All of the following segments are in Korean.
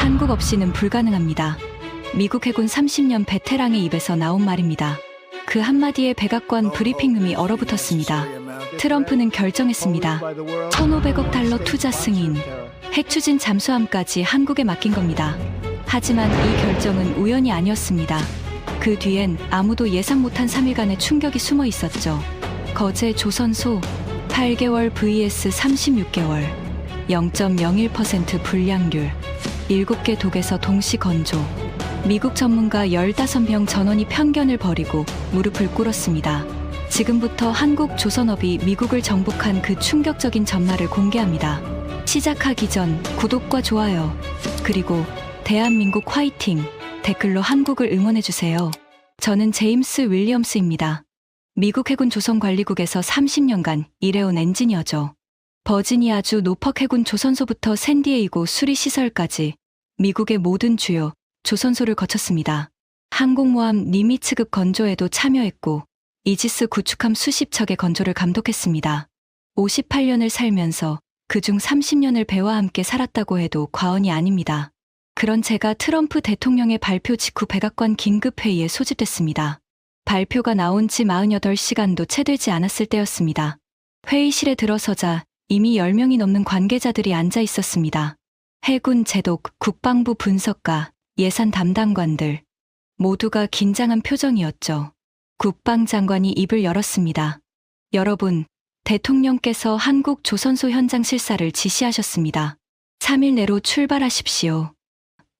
한국 없이는 불가능합니다. 미국 해군 30년 베테랑의 입에서 나온 말입니다. 그 한마디에 백악관 브리핑룸이 얼어붙었습니다. 트럼프는 결정했습니다. 1,500억 달러 투자 승인, 핵추진 잠수함까지 한국에 맡긴 겁니다. 하지만 이 결정은 우연이 아니었습니다. 그 뒤엔 아무도 예상 못한 3일간의 충격이 숨어 있었죠. 거제 조선소 8개월 vs 36개월, 0.01% 불량률, 7개 독에서 동시 건조. 미국 전문가 15명 전원이 편견을 버리고 무릎을 꿇었습니다. 지금부터 한국 조선업이 미국을 정복한 그 충격적인 전말을 공개합니다. 시작하기 전 구독과 좋아요, 그리고 대한민국 화이팅 댓글로 한국을 응원해주세요. 저는 제임스 윌리엄스입니다. 미국 해군 조선관리국에서 30년간 일해온 엔지니어죠. 버지니아주 노퍽 해군 조선소부터 샌디에이고 수리시설까지 미국의 모든 주요 조선소를 거쳤습니다. 항공모함 니미츠급 건조에도 참여했고 이지스 구축함 수십 척의 건조를 감독했습니다. 58년을 살면서 그중 30년을 배와 함께 살았다고 해도 과언이 아닙니다. 그런 제가 트럼프 대통령의 발표 직후 백악관 긴급회의에 소집됐습니다. 발표가 나온 지 48시간도 채 되지 않았을 때였습니다. 회의실에 들어서자 이미 10명이 넘는 관계자들이 앉아 있었습니다. 해군 제독, 국방부 분석가, 예산 담당관들 모두가 긴장한 표정이었죠. 국방장관이 입을 열었습니다. 여러분, 대통령께서 한국 조선소 현장 실사를 지시하셨습니다. 3일 내로 출발하십시오.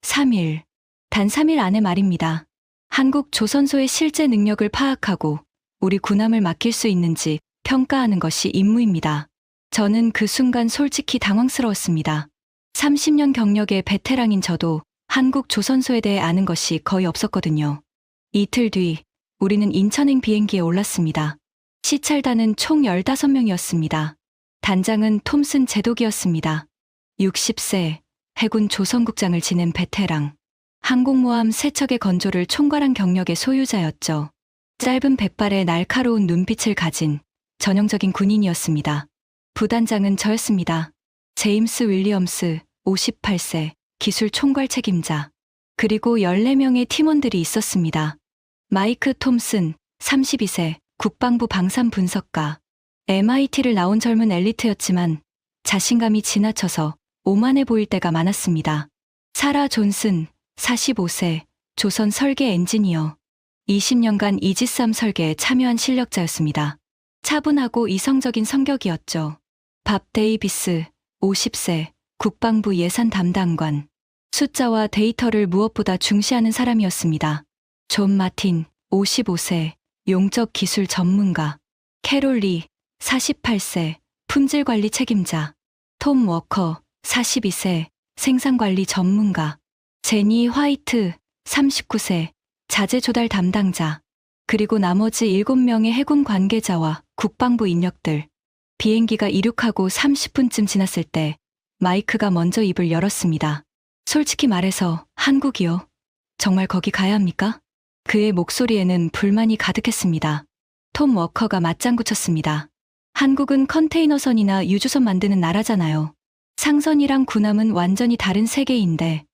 3일. 단 3일 안에 말입니다. 한국 조선소의 실제 능력을 파악하고 우리 군함을 맡길 수 있는지 평가하는 것이 임무입니다. 저는 그 순간 솔직히 당황스러웠습니다. 30년 경력의 베테랑인 저도 한국 조선소에 대해 아는 것이 거의 없었거든요. 이틀 뒤 우리는 인천행 비행기에 올랐습니다. 시찰단은 총 15명이었습니다. 단장은 톰슨 제독이었습니다. 60세, 해군 조선국장을 지낸 베테랑. 항공모함 3척의 건조를 총괄한 경력의 소유자였죠. 짧은 백발에 날카로운 눈빛을 가진 전형적인 군인이었습니다. 부단장은 저였습니다. 제임스 윌리엄스, 58세, 기술 총괄 책임자. 그리고 14명의 팀원들이 있었습니다. 마이크 톰슨, 32세, 국방부 방산 분석가. MIT를 나온 젊은 엘리트였지만 자신감이 지나쳐서 오만해 보일 때가 많았습니다. 사라 존슨, 45세, 조선 설계 엔지니어. 20년간 이지스함 설계에 참여한 실력자였습니다. 차분하고 이성적인 성격이었죠. 밥 데이비스, 50세, 국방부 예산 담당관. 숫자와 데이터를 무엇보다 중시하는 사람이었습니다. 존 마틴, 55세, 용접 기술 전문가. 캐롤 리, 48세, 품질 관리 책임자. 톰 워커, 42세, 생산관리 전문가. 제니 화이트, 39세, 자재 조달 담당자. 그리고 나머지 7명의 해군 관계자와 국방부 인력들. 비행기가 이륙하고 30분쯤 지났을 때 마이크가 먼저 입을 열었습니다. 솔직히 말해서 한국이요? 정말 거기 가야 합니까? 그의 목소리에는 불만이 가득했습니다. 톰 워커가 맞장구 쳤습니다. 한국은 컨테이너선이나 유주선 만드는 나라잖아요. 상선이랑 군함은 완전히 다른 세계인데.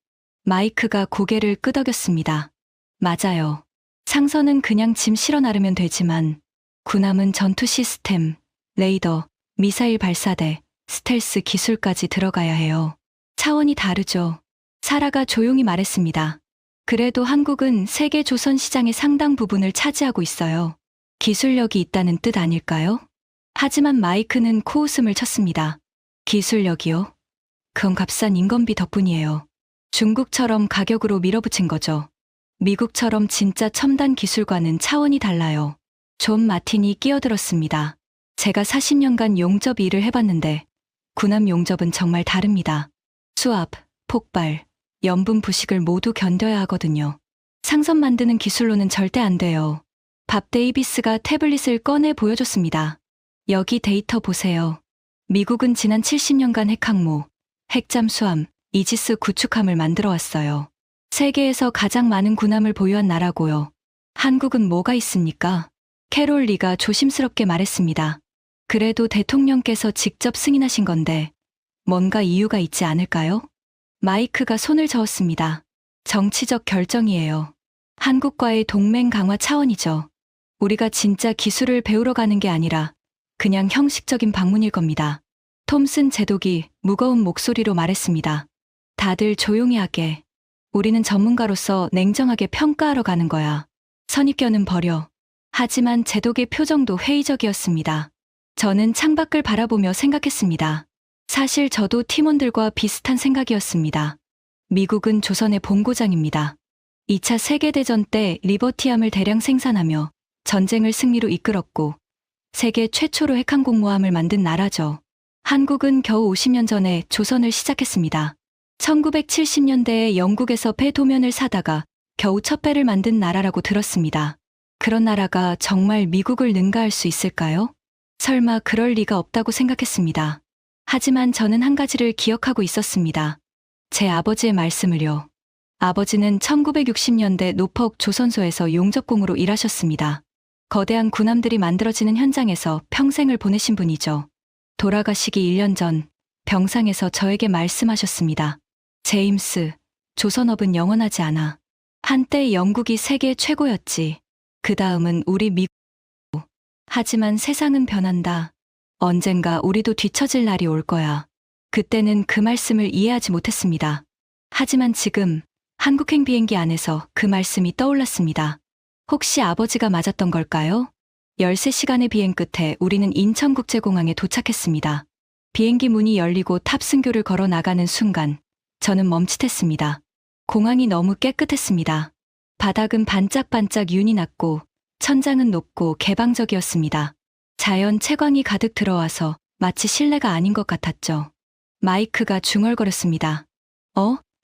마이크가 고개를 끄덕였습니다. 맞아요. 상선은 그냥 짐 실어 나르면 되지만 군함은 전투 시스템, 레이더, 미사일 발사대, 스텔스 기술까지 들어가야 해요. 차원이 다르죠. 사라가 조용히 말했습니다. 그래도 한국은 세계 조선 시장의 상당 부분을 차지하고 있어요. 기술력이 있다는 뜻 아닐까요? 하지만 마이크는 코웃음을 쳤습니다. 기술력이요? 그건 값싼 인건비 덕분이에요. 중국처럼 가격으로 밀어붙인 거죠. 미국처럼 진짜 첨단 기술과는 차원이 달라요. 존 마틴이 끼어들었습니다. 제가 40년간 용접 일을 해봤는데 군함 용접은 정말 다릅니다. 수압, 폭발, 염분 부식을 모두 견뎌야 하거든요. 상선 만드는 기술로는 절대 안 돼요. 밥 데이비스가 태블릿을 꺼내 보여줬습니다. 여기 데이터 보세요. 미국은 지난 70년간 핵항모, 핵잠수함, 이지스 구축함을 만들어 왔어요. 세계에서 가장 많은 군함을 보유한 나라고요. 한국은 뭐가 있습니까? 캐롤 리가 조심스럽게 말했습니다. 그래도 대통령께서 직접 승인하신 건데 뭔가 이유가 있지 않을까요? 마이크가 손을 저었습니다. 정치적 결정이에요. 한국과의 동맹 강화 차원이죠. 우리가 진짜 기술을 배우러 가는 게 아니라 그냥 형식적인 방문일 겁니다. 톰슨 제독이 무거운 목소리로 말했습니다. 다들 조용히 하게. 우리는 전문가로서 냉정하게 평가하러 가는 거야. 선입견은 버려. 하지만 제독의 표정도 회의적이었습니다. 저는 창밖을 바라보며 생각했습니다. 사실 저도 팀원들과 비슷한 생각이었습니다. 미국은 조선의 본고장입니다. 2차 세계대전 때 리버티함을 대량 생산하며 전쟁을 승리로 이끌었고 세계 최초로 핵항공모함을 만든 나라죠. 한국은 겨우 50년 전에 조선을 시작했습니다. 1970년대에 영국에서 배 도면을 사다가 겨우 첫 배를 만든 나라라고 들었습니다. 그런 나라가 정말 미국을 능가할 수 있을까요? 설마 그럴 리가 없다고 생각했습니다. 하지만 저는 한 가지를 기억하고 있었습니다. 제 아버지의 말씀을요. 아버지는 1960년대 노포크 조선소에서 용접공으로 일하셨습니다. 거대한 군함들이 만들어지는 현장에서 평생을 보내신 분이죠. 돌아가시기 1년 전 병상에서 저에게 말씀하셨습니다. 제임스, 조선업은 영원하지 않아. 한때 영국이 세계 최고였지. 그 다음은 우리 미국. 하지만 세상은 변한다. 언젠가 우리도 뒤처질 날이 올 거야. 그때는 그 말씀을 이해하지 못했습니다. 하지만 지금 한국행 비행기 안에서 그 말씀이 떠올랐습니다. 혹시 아버지가 맞았던 걸까요? 13시간의 비행 끝에 우리는 인천국제공항에 도착했습니다. 비행기 문이 열리고 탑승교를 걸어 나가는 순간 저는 멈칫했습니다. 공항이 너무 깨끗했습니다. 바닥은 반짝반짝 윤이 났고 천장은 높고 개방적이었습니다. 자연 채광이 가득 들어와서 마치 실내가 아닌 것 같았죠. 마이크가 중얼거렸습니다.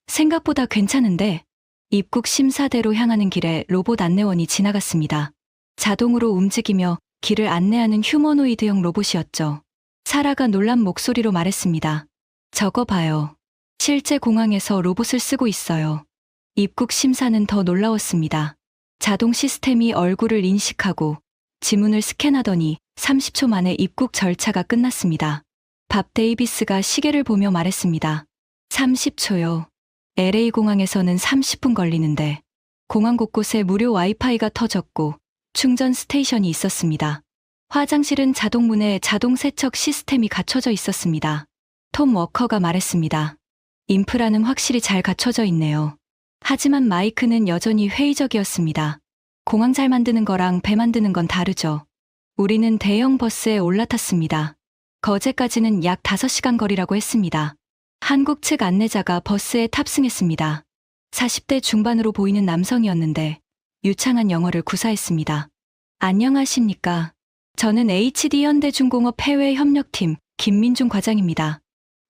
생각보다 괜찮은데? 입국 심사대로 향하는 길에 로봇 안내원이 지나갔습니다. 자동으로 움직이며 길을 안내하는 휴머노이드형 로봇이었죠. 사라가 놀란 목소리로 말했습니다. 저거 봐요. 실제 공항에서 로봇을 쓰고 있어요. 입국 심사는 더 놀라웠습니다. 자동 시스템이 얼굴을 인식하고 지문을 스캔하더니 30초 만에 입국 절차가 끝났습니다. 밥 데이비스가 시계를 보며 말했습니다. 30초요. LA 공항에서는 30분 걸리는데 공항 곳곳에 무료 와이파이가 터졌고 충전 스테이션이 있었습니다. 화장실은 자동문에 자동 세척 시스템이 갖춰져 있었습니다. 톰 워커가 말했습니다. 인프라는 확실히 잘 갖춰져 있네요. 하지만 마이크는 여전히 회의적이었습니다. 공항 잘 만드는 거랑 배 만드는 건 다르죠. 우리는 대형 버스에 올라탔습니다. 거제까지는 약 5시간 거리라고 했습니다. 한국 측 안내자가 버스에 탑승했습니다. 40대 중반으로 보이는 남성이었는데 유창한 영어를 구사했습니다. 안녕하십니까. 저는 HD현대중공업 해외협력팀 김민중 과장입니다.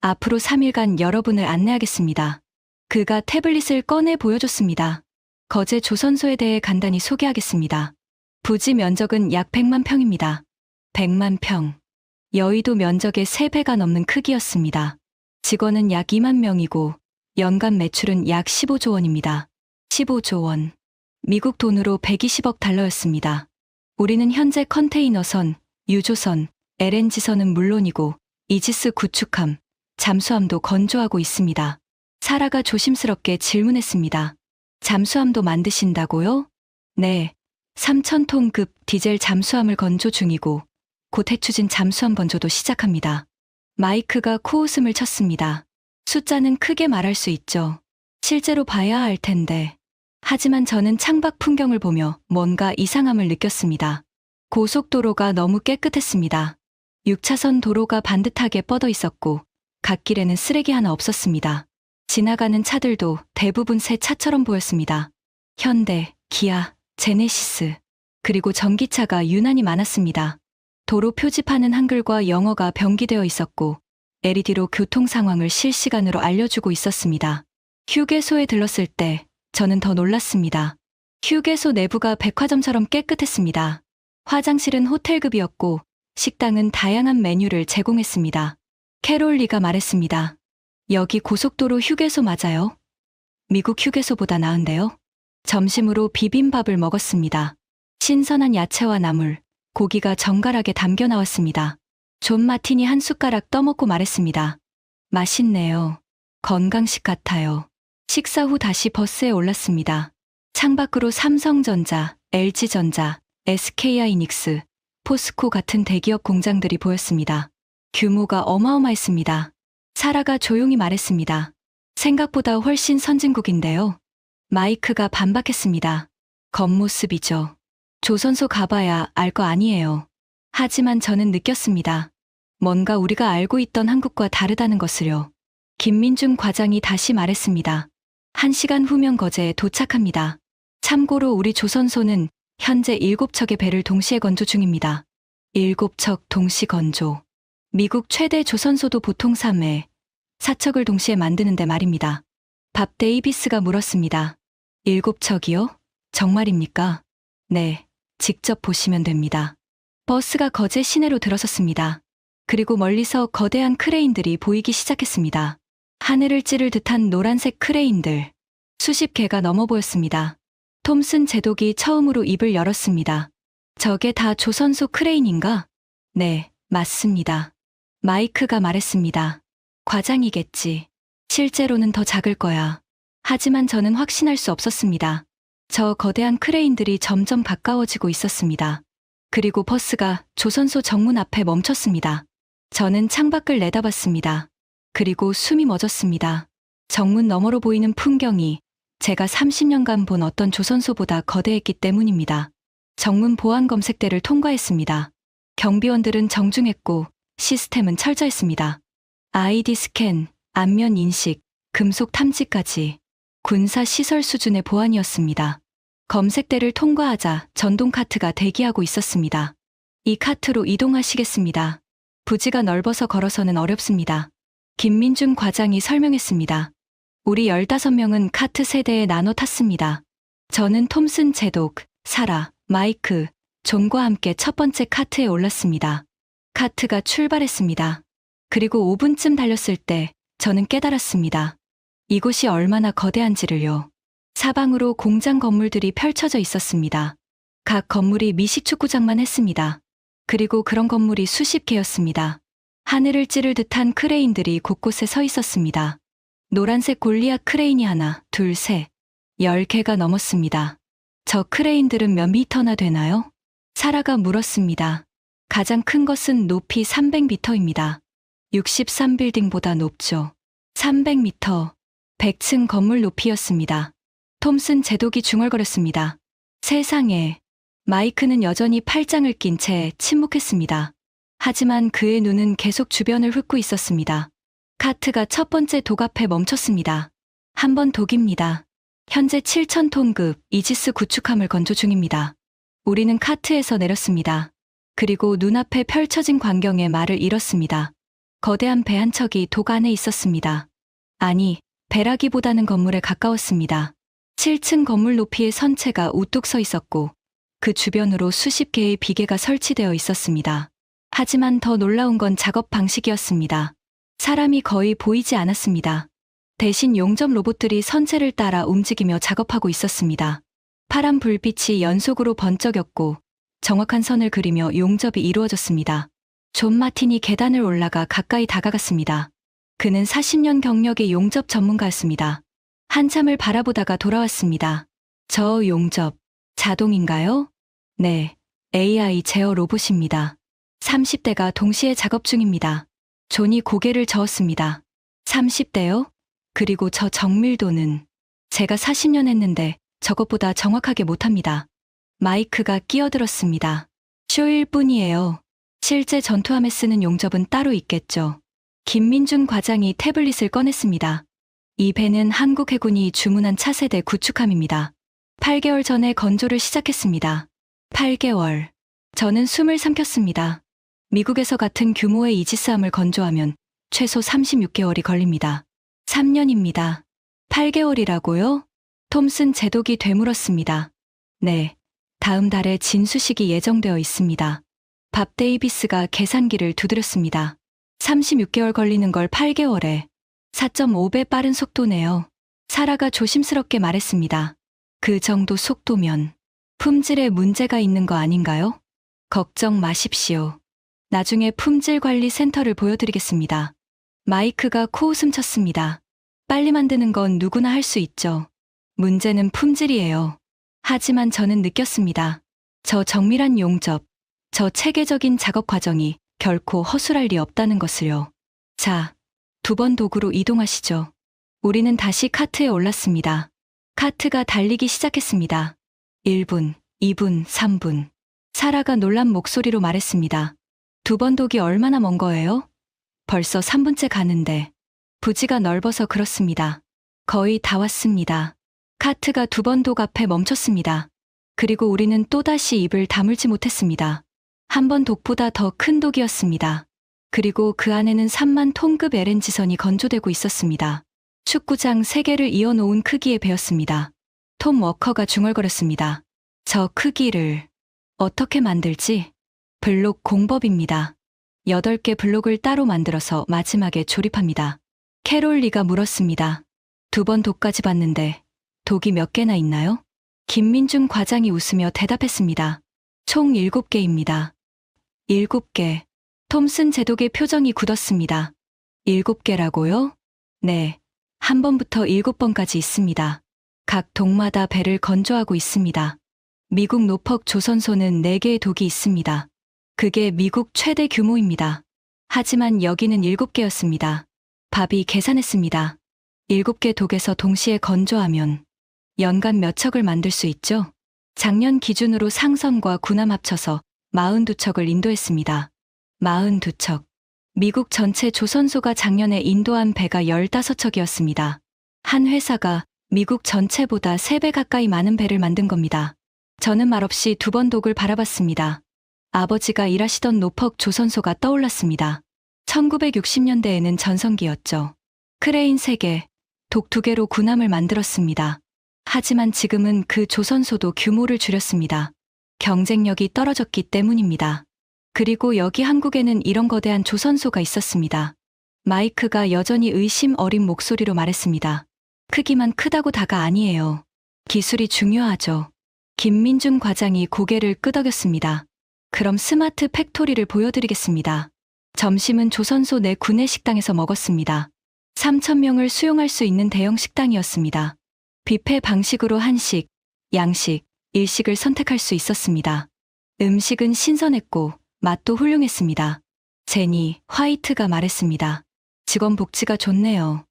앞으로 3일간 여러분을 안내하겠습니다. 그가 태블릿을 꺼내 보여줬습니다. 거제 조선소에 대해 간단히 소개하겠습니다. 부지 면적은 약 100만 평입니다. 100만 평. 여의도 면적의 3배가 넘는 크기였습니다. 직원은 약 2만 명이고 연간 매출은 약 15조 원입니다. 15조 원. 미국 돈으로 120억 달러였습니다. 우리는 현재 컨테이너선, 유조선, LNG선은 물론이고 이지스 구축함, 잠수함도 건조하고 있습니다. 사라가 조심스럽게 질문했습니다. 잠수함도 만드신다고요? 네. 3,000톤급 디젤 잠수함을 건조 중이고 곧 해추진 잠수함 건조도 시작합니다. 마이크가 코웃음을 쳤습니다. 숫자는 크게 말할 수 있죠. 실제로 봐야 할 텐데. 하지만 저는 창밖 풍경을 보며 뭔가 이상함을 느꼈습니다. 고속도로가 너무 깨끗했습니다. 6차선 도로가 반듯하게 뻗어 있었고 갓길에는 쓰레기 하나 없었습니다. 지나가는 차들도 대부분 새 차처럼 보였습니다. 현대, 기아, 제네시스, 그리고 전기차가 유난히 많았습니다. 도로 표지판은 한글과 영어가 병기되어 있었고 LED로 교통 상황을 실시간으로 알려주고 있었습니다. 휴게소에 들렀을 때 저는 더 놀랐습니다. 휴게소 내부가 백화점처럼 깨끗했습니다. 화장실은 호텔급이었고 식당은 다양한 메뉴를 제공했습니다. 캐롤리가 말했습니다. 여기 고속도로 휴게소 맞아요? 미국 휴게소보다 나은데요? 점심으로 비빔밥을 먹었습니다. 신선한 야채와 나물, 고기가 정갈하게 담겨 나왔습니다. 존 마티니 한 숟가락 떠먹고 말했습니다. 맛있네요. 건강식 같아요. 식사 후 다시 버스에 올랐습니다. 창밖으로 삼성전자, LG전자, SK하이닉스, 포스코 같은 대기업 공장들이 보였습니다. 규모가 어마어마했습니다. 사라가 조용히 말했습니다. 생각보다 훨씬 선진국인데요. 마이크가 반박했습니다. 겉모습이죠. 조선소 가봐야 알 거 아니에요. 하지만 저는 느꼈습니다. 뭔가 우리가 알고 있던 한국과 다르다는 것을요. 김민중 과장이 다시 말했습니다. 1시간 후면 거제에 도착합니다. 참고로 우리 조선소는 현재 7척의 배를 동시에 건조 중입니다. 7척 동시 건조. 미국 최대 조선소도 보통 3회, 4척을 동시에 만드는데 말입니다. 밥 데이비스가 물었습니다. 7척이요? 정말입니까? 네, 직접 보시면 됩니다. 버스가 거제 시내로 들어섰습니다. 그리고 멀리서 거대한 크레인들이 보이기 시작했습니다. 하늘을 찌를 듯한 노란색 크레인들. 수십 개가 넘어 보였습니다. 톰슨 제독이 처음으로 입을 열었습니다. 저게 다 조선소 크레인인가? 네, 맞습니다. 마이크가 말했습니다. 과장이겠지. 실제로는 더 작을 거야. 하지만 저는 확신할 수 없었습니다. 저 거대한 크레인들이 점점 가까워지고 있었습니다. 그리고 버스가 조선소 정문 앞에 멈췄습니다. 저는 창밖을 내다봤습니다. 그리고 숨이 멎었습니다. 정문 너머로 보이는 풍경이 제가 30년간 본 어떤 조선소보다 거대했기 때문입니다. 정문 보안 검색대를 통과했습니다. 경비원들은 정중했고 시스템은 철저했습니다. 아이디 스캔, 안면 인식, 금속 탐지까지 군사 시설 수준의 보안이었습니다. 검색대를 통과하자 전동 카트가 대기하고 있었습니다. 이 카트로 이동하시겠습니다. 부지가 넓어서 걸어서는 어렵습니다. 김민중 과장이 설명했습니다. 우리 15명은 카트 3대에 나눠 탔습니다. 저는 톰슨 제독, 사라, 마이크, 존과 함께 첫 번째 카트에 올랐습니다. 카트가 출발했습니다. 그리고 5분쯤 달렸을 때 저는 깨달았습니다. 이곳이 얼마나 거대한지를요. 사방으로 공장 건물들이 펼쳐져 있었습니다. 각 건물이 미식축구장만 했습니다. 그리고 그런 건물이 수십 개였습니다. 하늘을 찌를 듯한 크레인들이 곳곳에 서 있었습니다. 노란색 골리앗 크레인이 하나, 둘, 셋, 10개가 넘었습니다. 저 크레인들은 몇 미터나 되나요? 사라가 물었습니다. 가장 큰 것은 높이 300m입니다. 63빌딩보다 높죠. 300m, 100층 건물 높이였습니다. 톰슨 제독이 중얼거렸습니다. 세상에. 마이크는 여전히 팔짱을 낀 채 침묵했습니다. 하지만 그의 눈은 계속 주변을 훑고 있었습니다. 카트가 첫 번째 독 앞에 멈췄습니다. 한 번 독입니다. 현재 7,000톤급 이지스 구축함을 건조 중입니다. 우리는 카트에서 내렸습니다. 그리고 눈앞에 펼쳐진 광경에 말을 잃었습니다. 거대한 배 한 척이 독 안에 있었습니다. 아니, 배라기보다는 건물에 가까웠습니다. 7층 건물 높이의 선체가 우뚝 서 있었고 그 주변으로 수십 개의 비계가 설치되어 있었습니다. 하지만 더 놀라운 건 작업 방식이었습니다. 사람이 거의 보이지 않았습니다. 대신 용접 로봇들이 선체를 따라 움직이며 작업하고 있었습니다. 파란 불빛이 연속으로 번쩍였고 정확한 선을 그리며 용접이 이루어졌습니다. 존 마틴이 계단을 올라가 가까이 다가갔습니다. 그는 40년 경력의 용접 전문가였습니다. 한참을 바라보다가 돌아왔습니다. 저 용접, 자동인가요? 네, AI 제어 로봇입니다. 30대가 동시에 작업 중입니다. 존이 고개를 저었습니다. 30대요? 그리고 저 정밀도는 제가 40년 했는데 저것보다 정확하게 못합니다. 마이크가 끼어들었습니다. 쇼일 뿐이에요. 실제 전투함에 쓰는 용접은 따로 있겠죠. 김민중 과장이 태블릿을 꺼냈습니다. 이 배는 한국 해군이 주문한 차세대 구축함입니다. 8개월 전에 건조를 시작했습니다. 8개월. 저는 숨을 삼켰습니다. 미국에서 같은 규모의 이지스함을 건조하면 최소 36개월이 걸립니다. 3년입니다. 8개월이라고요? 톰슨 제독이 되물었습니다. 네, 다음 달에 진수식이 예정되어 있습니다. 밥 데이비스가 계산기를 두드렸습니다. 36개월 걸리는 걸 8개월에 4.5배 빠른 속도네요. 사라가 조심스럽게 말했습니다. 그 정도 속도면 품질에 문제가 있는 거 아닌가요? 걱정 마십시오. 나중에 품질관리센터를 보여드리겠습니다. 마이크가 코웃음 쳤습니다. 빨리 만드는 건 누구나 할 수 있죠. 문제는 품질이에요. 하지만 저는 느꼈습니다. 저 정밀한 용접, 저 체계적인 작업 과정이 결코 허술할 리 없다는 것을요. 자, 2번 도구로 이동하시죠. 우리는 다시 카트에 올랐습니다. 카트가 달리기 시작했습니다. 1분, 2분, 3분. 사라가 놀란 목소리로 말했습니다. 2번 독이 얼마나 먼 거예요? 벌써 3분째 가는데. 부지가 넓어서 그렇습니다. 거의 다 왔습니다. 카트가 2번 독 앞에 멈췄습니다. 그리고 우리는 또다시 입을 다물지 못했습니다. 한 번 독보다 더 큰 독이었습니다. 그리고 그 안에는 3만 톤급 LNG선이 건조되고 있었습니다. 축구장 3개를 이어놓은 크기의 배였습니다. 톰 워커가 중얼거렸습니다. 저 크기를 어떻게 만들지? 블록 공법입니다. 8개 블록을 따로 만들어서 마지막에 조립합니다. 캐롤 리가 물었습니다. 2번 독까지 봤는데 독이 몇 개나 있나요? 김민중 과장이 웃으며 대답했습니다. 총 7개입니다. 7개. 톰슨 제독의 표정이 굳었습니다. 7개라고요? 네. 한 번부터 7번까지 있습니다. 각 독마다 배를 건조하고 있습니다. 미국 노퍽 조선소는 4개의 독이 있습니다. 그게 미국 최대 규모입니다. 하지만 여기는 7개였습니다. 밥이 계산했습니다. 7개 독에서 동시에 건조하면 연간 몇 척을 만들 수 있죠? 작년 기준으로 상선과 군함 합쳐서 42척을 인도했습니다. 42척. 미국 전체 조선소가 작년에 인도한 배가 15척이었습니다. 한 회사가 미국 전체보다 3배 가까이 많은 배를 만든 겁니다. 저는 말없이 2번 독을 바라봤습니다. 아버지가 일하시던 노퍽 조선소가 떠올랐습니다. 1960년대에는 전성기였죠. 크레인 3개, 독 2개로 군함을 만들었습니다. 하지만 지금은 그 조선소도 규모를 줄였습니다. 경쟁력이 떨어졌기 때문입니다. 그리고 여기 한국에는 이런 거대한 조선소가 있었습니다. 마이크가 여전히 의심 어린 목소리로 말했습니다. 크기만 크다고 다가 아니에요. 기술이 중요하죠. 김민중 과장이 고개를 끄덕였습니다. 그럼 스마트 팩토리를 보여드리겠습니다. 점심은 조선소 내 구내식당에서 먹었습니다. 3,000명을 수용할 수 있는 대형 식당이었습니다. 뷔페 방식으로 한식, 양식, 일식을 선택할 수 있었습니다. 음식은 신선했고 맛도 훌륭했습니다. 제니 화이트가 말했습니다. 직원 복지가 좋네요.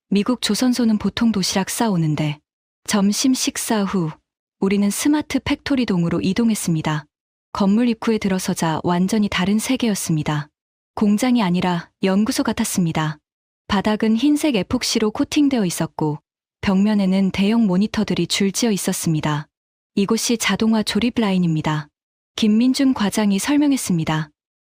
미국 조선소는 보통 도시락 싸오는데 점심 식사 후 우리는 스마트 팩토리 동으로 이동했습니다. 건물 입구에 들어서자 완전히 다른 세계였습니다. 공장이 아니라 연구소 같았습니다. 바닥은 흰색 에폭시로 코팅되어 있었고 벽면에는 대형 모니터들이 줄지어 있었습니다. 이곳이 자동화 조립 라인입니다. 김민중 과장이 설명했습니다.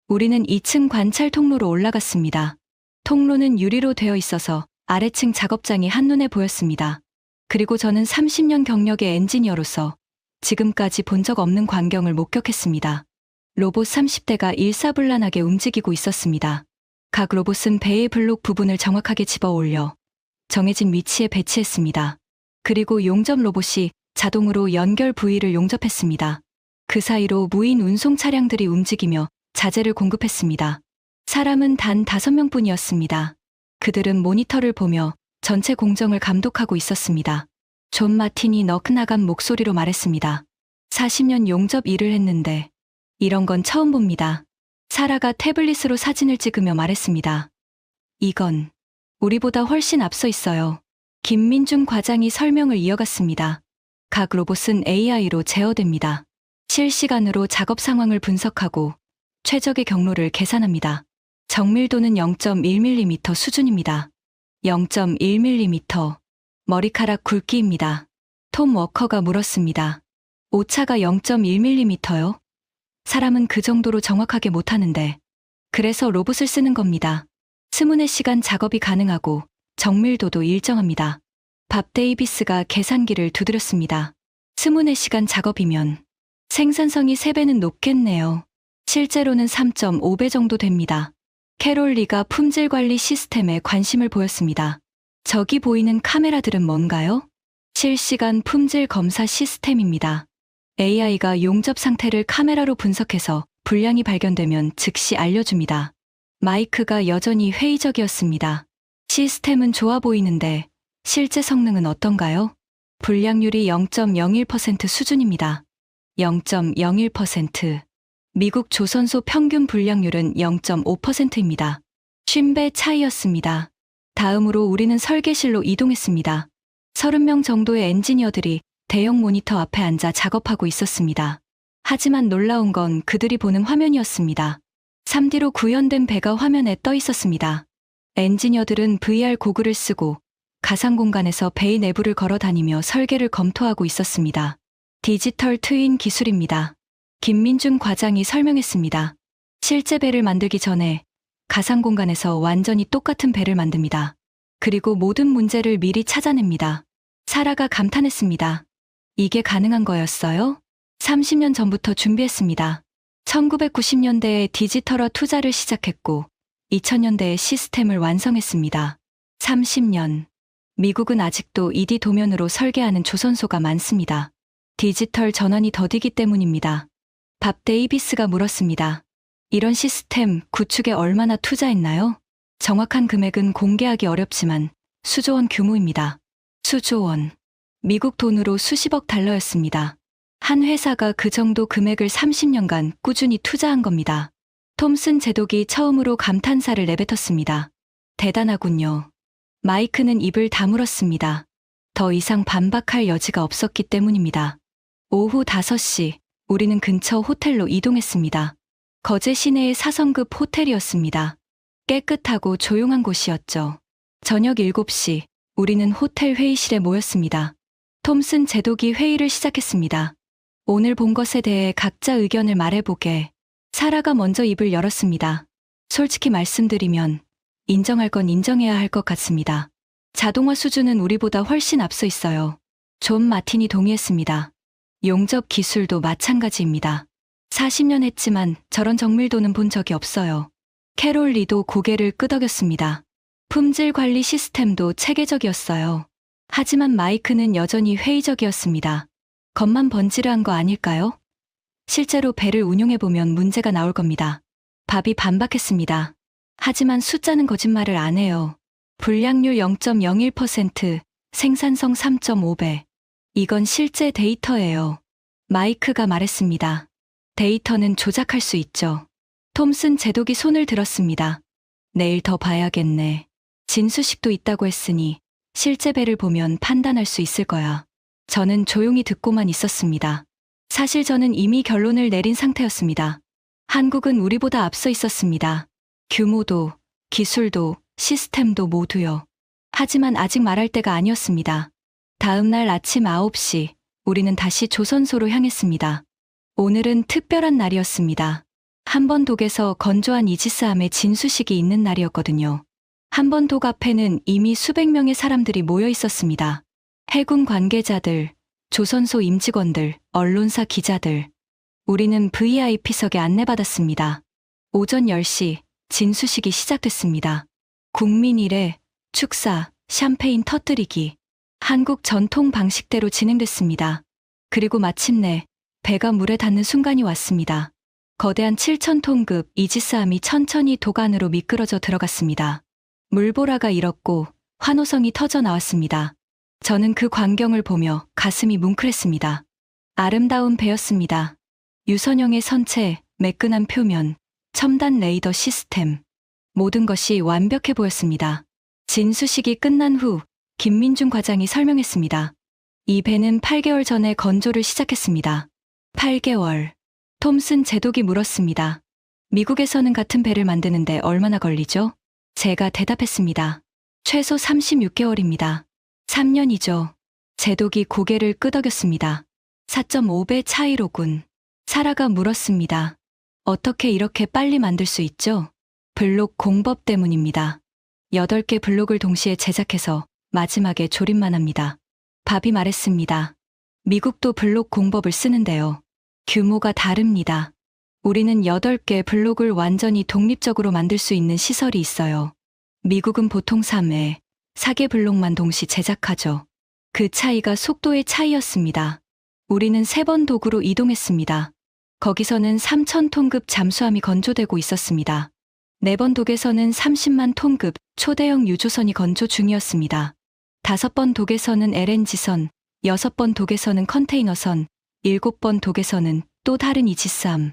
우리는 2층 관찰 통로로 올라갔습니다. 통로는 유리로 되어 있어서 아래층 작업장이 한눈에 보였습니다. 그리고 저는 30년 경력의 엔지니어로서 지금까지 본 적 없는 광경을 목격했습니다. 로봇 30대가 일사불란하게 움직이고 있었습니다. 각 로봇은 배의 블록 부분을 정확하게 집어 올려 정해진 위치에 배치했습니다. 그리고 용접 로봇이 자동으로 연결 부위를 용접했습니다. 그 사이로 무인 운송 차량들이 움직이며 자재를 공급했습니다. 사람은 단 5명뿐이었습니다. 그들은 모니터를 보며 전체 공정을 감독하고 있었습니다. 존 마틴이 너긋나간 목소리로 말했습니다. 40년 용접 일을 했는데 이런 건 처음 봅니다. 사라가 태블릿으로 사진을 찍으며 말했습니다. 이건 우리보다 훨씬 앞서 있어요. 김민중 과장이 설명을 이어갔습니다. 각 로봇은 AI로 제어됩니다. 실시간으로 작업 상황을 분석하고 최적의 경로를 계산합니다. 정밀도는 0.1mm 수준입니다. 0.1mm. 머리카락 굵기입니다. 톰 워커가 물었습니다. 오차가 0.1mm요? 사람은 그 정도로 정확하게 못하는데. 그래서 로봇을 쓰는 겁니다. 24시간 작업이 가능하고 정밀도도 일정합니다. 밥 데이비스가 계산기를 두드렸습니다. 24시간 작업이면 생산성이 3배는 높겠네요. 실제로는 3.5배 정도 됩니다. 캐롤 리가 품질 관리 시스템에 관심을 보였습니다. 저기 보이는 카메라들은 뭔가요? 실시간 품질 검사 시스템입니다. AI가 용접 상태를 카메라로 분석해서 불량이 발견되면 즉시 알려줍니다. 마이크가 여전히 회의적이었습니다. 시스템은 좋아 보이는데 실제 성능은 어떤가요? 불량률이 0.01% 수준입니다. 0.01%. 미국 조선소 평균 불량률은 0.5%입니다. 50배 차이였습니다. 다음으로 우리는 설계실로 이동했습니다. 30명 정도의 엔지니어들이 대형 모니터 앞에 앉아 작업하고 있었습니다. 하지만 놀라운 건 그들이 보는 화면이었습니다. 3D로 구현된 배가 화면에 떠 있었습니다. 엔지니어들은 VR 고글을 쓰고 가상 공간에서 배의 내부를 걸어 다니며 설계를 검토하고 있었습니다. 디지털 트윈 기술입니다. 김민중 과장이 설명했습니다. 실제 배를 만들기 전에 가상 공간에서 완전히 똑같은 배를 만듭니다. 그리고 모든 문제를 미리 찾아냅니다. 사라가 감탄했습니다. 이게 가능한 거였어요? 30년 전부터 준비했습니다. 1990년대에 디지털화 투자를 시작했고 2000년대에 시스템을 완성했습니다. 30년. 미국은 아직도 2D 도면으로 설계하는 조선소가 많습니다. 디지털 전환이 더디기 때문입니다. 밥 데이비스가 물었습니다. 이런 시스템 구축에 얼마나 투자했나요? 정확한 금액은 공개하기 어렵지만 수조 원 규모입니다. 수조 원. 미국 돈으로 수십억 달러였습니다. 한 회사가 그 정도 금액을 30년간 꾸준히 투자한 겁니다. 톰슨 제독이 처음으로 감탄사를 내뱉었습니다. 대단하군요. 마이크는 입을 다물었습니다. 더 이상 반박할 여지가 없었기 때문입니다. 오후 5시, 우리는 근처 호텔로 이동했습니다. 거제 시내의 4성급 호텔이었습니다. 깨끗하고 조용한 곳이었죠. 저녁 7시, 우리는 호텔 회의실에 모였습니다. 톰슨 제독이 회의를 시작했습니다. 오늘 본 것에 대해 각자 의견을 말해보게. 사라가 먼저 입을 열었습니다. 솔직히 말씀드리면 인정할 건 인정해야 할 것 같습니다. 자동화 수준은 우리보다 훨씬 앞서 있어요. 존 마틴이 동의했습니다. 용접 기술도 마찬가지입니다. 40년 했지만 저런 정밀도는 본 적이 없어요. 캐롤 리도 고개를 끄덕였습니다. 품질 관리 시스템도 체계적이었어요. 하지만 마이크는 여전히 회의적이었습니다. 겉만 번지르한 거 아닐까요? 실제로 배를 운용해보면 문제가 나올 겁니다. 밥이 반박했습니다. 하지만 숫자는 거짓말을 안 해요. 불량률 0.01%, 생산성 3.5배. 이건 실제 데이터예요. 마이크가 말했습니다. 데이터는 조작할 수 있죠. 톰슨 제독이 손을 들었습니다. 내일 더 봐야겠네. 진수식도 있다고 했으니 실제 배를 보면 판단할 수 있을 거야. 저는 조용히 듣고만 있었습니다. 사실 저는 이미 결론을 내린 상태였습니다. 한국은 우리보다 앞서 있었습니다. 규모도, 기술도, 시스템도 모두요. 하지만 아직 말할 때가 아니었습니다. 다음 날 아침 9시, 우리는 다시 조선소로 향했습니다. 오늘은 특별한 날이었습니다. 한번독에서 건조한 이지스함의 진수식이 있는 날이었거든요. 한번독 앞에는 이미 수백 명의 사람들이 모여 있었습니다. 해군 관계자들, 조선소 임직원들, 언론사 기자들. 우리는 VIP석에 안내받았습니다. 오전 10시, 진수식이 시작됐습니다. 국민 일회, 축사, 샴페인 터뜨리기. 한국 전통 방식대로 진행됐습니다. 그리고 마침내 배가 물에 닿는 순간이 왔습니다. 거대한 7,000톤급 이지스함이 천천히 독 안으로 미끄러져 들어갔습니다. 물보라가 일었고 환호성이 터져 나왔습니다. 저는 그 광경을 보며 가슴이 뭉클했습니다. 아름다운 배였습니다. 유선형의 선체, 매끈한 표면, 첨단 레이더 시스템. 모든 것이 완벽해 보였습니다. 진수식이 끝난 후 김민중 과장이 설명했습니다. 이 배는 8개월 전에 건조를 시작했습니다. 8개월. 톰슨 제독이 물었습니다. 미국에서는 같은 배를 만드는데 얼마나 걸리죠? 제가 대답했습니다. 최소 36개월입니다. 3년이죠. 제독이 고개를 끄덕였습니다. 4.5배 차이로군. 사라가 물었습니다. 어떻게 이렇게 빨리 만들 수 있죠? 블록 공법 때문입니다. 8개 블록을 동시에 제작해서 마지막에 조립만 합니다. 밥이 말했습니다. 미국도 블록 공법을 쓰는데요. 규모가 다릅니다. 우리는 8개 블록을 완전히 독립적으로 만들 수 있는 시설이 있어요. 미국은 보통 3회, 4개 블록만 동시 제작하죠. 그 차이가 속도의 차이였습니다. 우리는 3번 독으로 이동했습니다. 거기서는 3,000톤급 잠수함이 건조되고 있었습니다. 4번 독에서는 30만 톤급 초대형 유조선이 건조 중이었습니다. 5번 독에서는 LNG선, 6번 독에서는 컨테이너선, 7번 독에서는 또 다른 이지스함.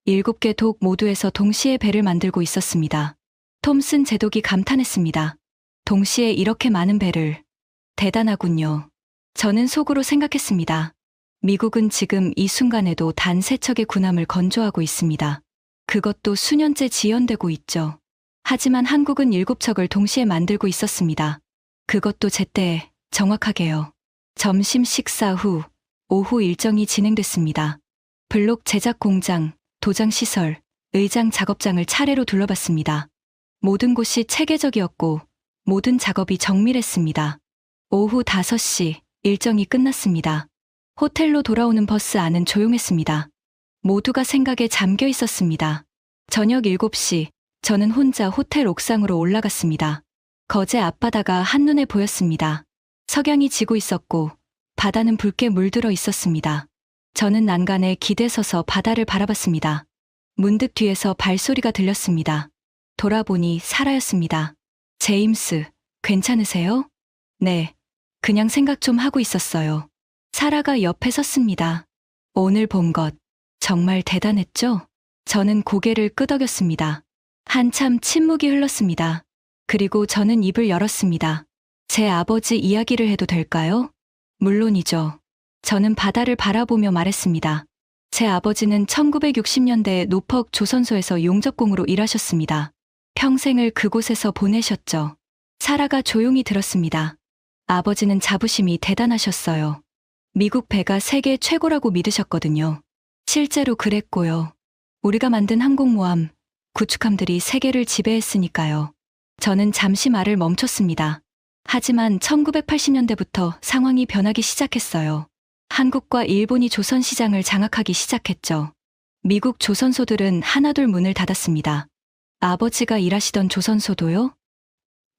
7개 독 모두에서 동시에 배를 만들고 있었습니다. 톰슨 제독이 감탄했습니다. 동시에 이렇게 많은 배를. 대단하군요. 저는 속으로 생각했습니다. 미국은 지금 이 순간에도 단 3척의 군함을 건조하고 있습니다. 그것도 수년째 지연되고 있죠. 하지만 한국은 7척을 동시에 만들고 있었습니다. 그것도 제때에, 정확하게요. 점심 식사 후, 오후 일정이 진행됐습니다. 블록 제작 공장, 도장 시설, 의장 작업장을 차례로 둘러봤습니다. 모든 곳이 체계적이었고 모든 작업이 정밀했습니다. 오후 5시 일정이 끝났습니다. 호텔로 돌아오는 버스 안은 조용했습니다. 모두가 생각에 잠겨 있었습니다. 저녁 7시 저는 혼자 호텔 옥상으로 올라갔습니다. 거제 앞바다가 한눈에 보였습니다. 석양이 지고 있었고 바다는 붉게 물들어 있었습니다. 저는 난간에 기대서서 바다를 바라봤습니다. 문득 뒤에서 발소리가 들렸습니다. 돌아보니 사라였습니다. 제임스, 괜찮으세요? 네, 그냥 생각 좀 하고 있었어요. 사라가 옆에 섰습니다. 오늘 본 것, 정말 대단했죠? 저는 고개를 끄덕였습니다. 한참 침묵이 흘렀습니다. 그리고 저는 입을 열었습니다. 제 아버지 이야기를 해도 될까요? 물론이죠. 저는 바다를 바라보며 말했습니다. 제 아버지는 1960년대 노퍽 조선소에서 용접공으로 일하셨습니다. 평생을 그곳에서 보내셨죠. 사라가 조용히 들었습니다. 아버지는 자부심이 대단하셨어요. 미국 배가 세계 최고라고 믿으셨거든요. 실제로 그랬고요. 우리가 만든 항공모함, 구축함들이 세계를 지배했으니까요. 저는 잠시 말을 멈췄습니다. 하지만 1980년대부터 상황이 변하기 시작했어요. 한국과 일본이 조선 시장을 장악하기 시작했죠. 미국 조선소들은 하나둘 문을 닫았습니다. 아버지가 일하시던 조선소도요?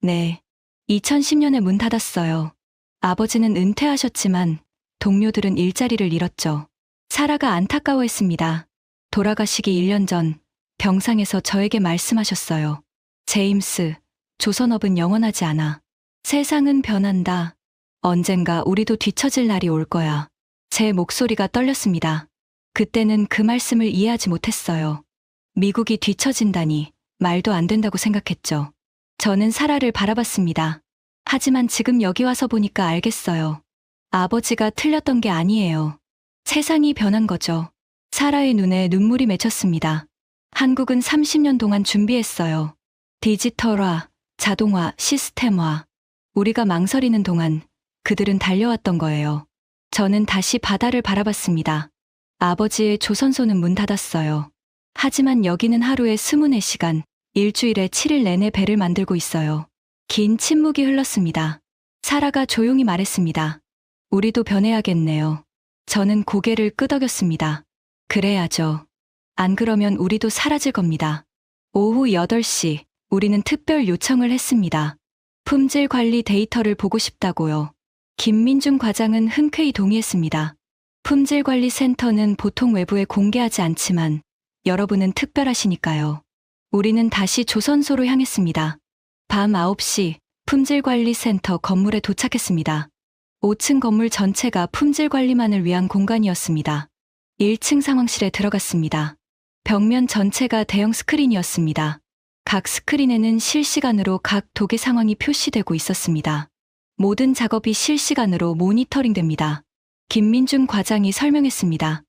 네. 2010년에 문 닫았어요. 아버지는 은퇴하셨지만 동료들은 일자리를 잃었죠. 사라가 안타까워했습니다. 돌아가시기 1년 전 병상에서 저에게 말씀하셨어요. 제임스, 조선업은 영원하지 않아. 세상은 변한다. 언젠가 우리도 뒤처질 날이 올 거야. 제 목소리가 떨렸습니다. 그때는 그 말씀을 이해하지 못했어요. 미국이 뒤처진다니 말도 안 된다고 생각했죠. 저는 사라를 바라봤습니다. 하지만 지금 여기 와서 보니까 알겠어요. 아버지가 틀렸던 게 아니에요. 세상이 변한 거죠. 사라의 눈에 눈물이 맺혔습니다. 한국은 30년 동안 준비했어요. 디지털화, 자동화, 시스템화. 우리가 망설이는 동안 그들은 달려왔던 거예요. 저는 다시 바다를 바라봤습니다. 아버지의 조선소는 문 닫았어요. 하지만 여기는 하루에 24시간, 일주일에 7일 내내 배를 만들고 있어요. 긴 침묵이 흘렀습니다. 사라가 조용히 말했습니다. 우리도 변해야겠네요. 저는 고개를 끄덕였습니다. 그래야죠. 안 그러면 우리도 사라질 겁니다. 오후 8시, 우리는 특별 요청을 했습니다. 품질 관리 데이터를 보고 싶다고요. 김민중 과장은 흔쾌히 동의했습니다. 품질관리센터는 보통 외부에 공개하지 않지만 여러분은 특별하시니까요. 우리는 다시 조선소로 향했습니다. 밤 9시 품질관리센터 건물에 도착했습니다. 5층 건물 전체가 품질관리만을 위한 공간이었습니다. 1층 상황실에 들어갔습니다. 벽면 전체가 대형 스크린이었습니다. 각 스크린에는 실시간으로 각 독의 상황이 표시되고 있었습니다. 모든 작업이 실시간으로 모니터링됩니다. 김민중 과장이 설명했습니다.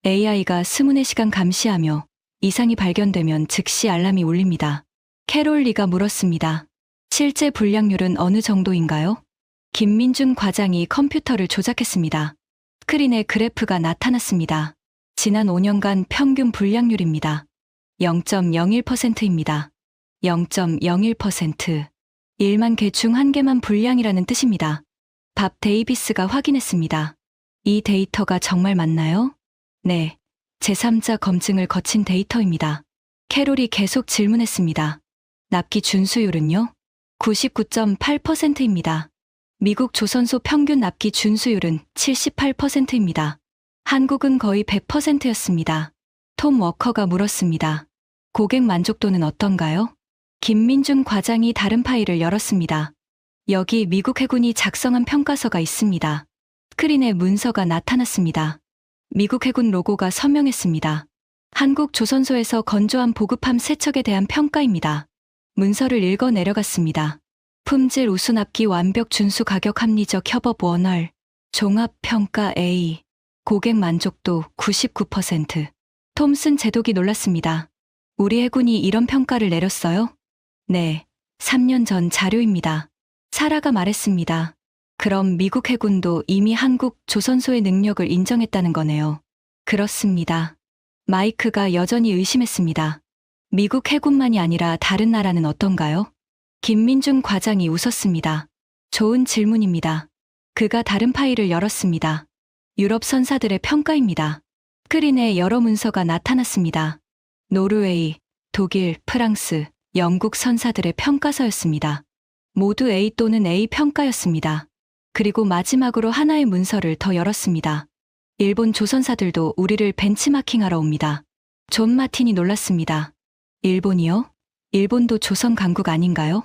AI가 24시간 감시하며 이상이 발견되면 즉시 알람이 울립니다. 캐롤 리가 물었습니다. 실제 불량률은 어느 정도인가요? 김민중 과장이 컴퓨터를 조작했습니다. 스크린에 그래프가 나타났습니다. 지난 5년간 평균 불량률입니다. 0.01%입니다. 0.01%. 1만 개 중 1개만 불량이라는 뜻입니다. 밥 데이비스가 확인했습니다. 이 데이터가 정말 맞나요? 네. 제3자 검증을 거친 데이터입니다. 캐롤이 계속 질문했습니다. 납기 준수율은요? 99.8%입니다. 미국 조선소 평균 납기 준수율은 78%입니다. 한국은 거의 100%였습니다. 톰 워커가 물었습니다. 고객 만족도는 어떤가요? 김민중 과장이 다른 파일을 열었습니다. 여기 미국 해군이 작성한 평가서가 있습니다. 스크린에 문서가 나타났습니다. 미국 해군 로고가 선명했습니다. 한국 조선소에서 건조한 보급함 3척에 대한 평가입니다. 문서를 읽어 내려갔습니다. 품질 우수 납기 완벽 준수 가격 합리적 협업 원활 종합평가 A 고객 만족도 99%. 톰슨 제독이 놀랐습니다. 우리 해군이 이런 평가를 내렸어요? 네, 3년 전 자료입니다. 사라가 말했습니다. 그럼 미국 해군도 이미 한국 조선소의 능력을 인정했다는 거네요. 그렇습니다. 마이크가 여전히 의심했습니다. 미국 해군만이 아니라 다른 나라는 어떤가요? 김민중 과장이 웃었습니다. 좋은 질문입니다. 그가 다른 파일을 열었습니다. 유럽 선사들의 평가입니다. 스크린에 여러 문서가 나타났습니다. 노르웨이, 독일, 프랑스, 영국 선사들의 평가서였습니다. 모두 A 또는 A 평가였습니다. 그리고 마지막으로 하나의 문서를 더 열었습니다. 일본 조선사들도 우리를 벤치마킹하러 옵니다. 존 마틴이 놀랐습니다. 일본이요? 일본도 조선 강국 아닌가요?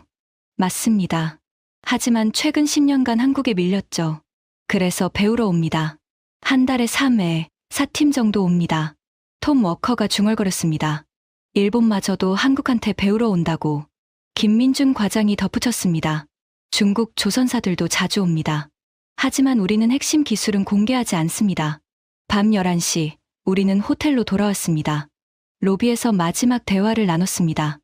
맞습니다. 하지만 최근 10년간 한국에 밀렸죠. 그래서 배우러 옵니다. 한 달에 3회, 4팀 정도 옵니다. 톰 워커가 중얼거렸습니다. 일본마저도 한국한테 배우러 온다고. 김민중 과장이 덧붙였습니다. 중국 조선사들도 자주 옵니다. 하지만 우리는 핵심 기술은 공개하지 않습니다. 밤 11시, 우리는 호텔로 돌아왔습니다. 로비에서 마지막 대화를 나눴습니다.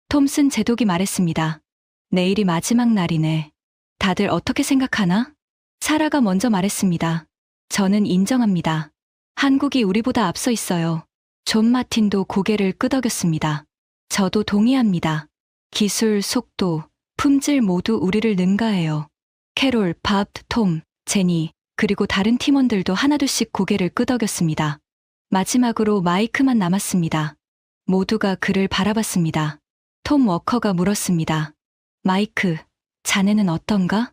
톰슨 제독이 말했습니다. 내일이 마지막 날이네. 다들 어떻게 생각하나? 사라가 먼저 말했습니다. 저는 인정합니다. 한국이 우리보다 앞서 있어요. 존 마틴도 고개를 끄덕였습니다. 저도 동의합니다. 기술, 속도, 품질 모두 우리를 능가해요. 캐롤, 밥, 톰, 제니, 그리고 다른 팀원들도 하나둘씩 고개를 끄덕였습니다. 마지막으로 마이크만 남았습니다. 모두가 그를 바라봤습니다. 톰 워커가 물었습니다. 마이크, 자네는 어떤가?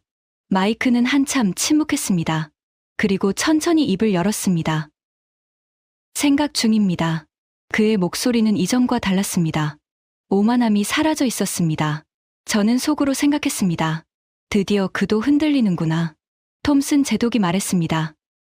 마이크는 한참 침묵했습니다. 그리고 천천히 입을 열었습니다. 생각 중입니다. 그의 목소리는 이전과 달랐습니다. 오만함이 사라져 있었습니다. 저는 속으로 생각했습니다. 드디어 그도 흔들리는구나. 톰슨 제독이 말했습니다.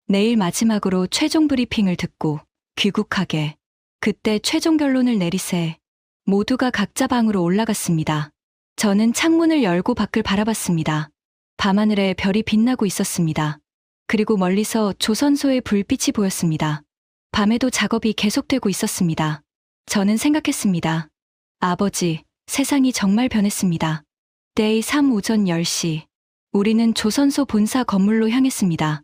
내일 마지막으로 최종 브리핑을 듣고 귀국하게. 그때 최종 결론을 내리세. 모두가 각자 방으로 올라갔습니다. 저는 창문을 열고 밖을 바라봤습니다. 밤하늘에 별이 빛나고 있었습니다. 그리고 멀리서 조선소의 불빛이 보였습니다. 밤에도 작업이 계속되고 있었습니다. 저는 생각했습니다. 아버지, 세상이 정말 변했습니다. 데이 3 오전 10시. 우리는 조선소 본사 건물로 향했습니다.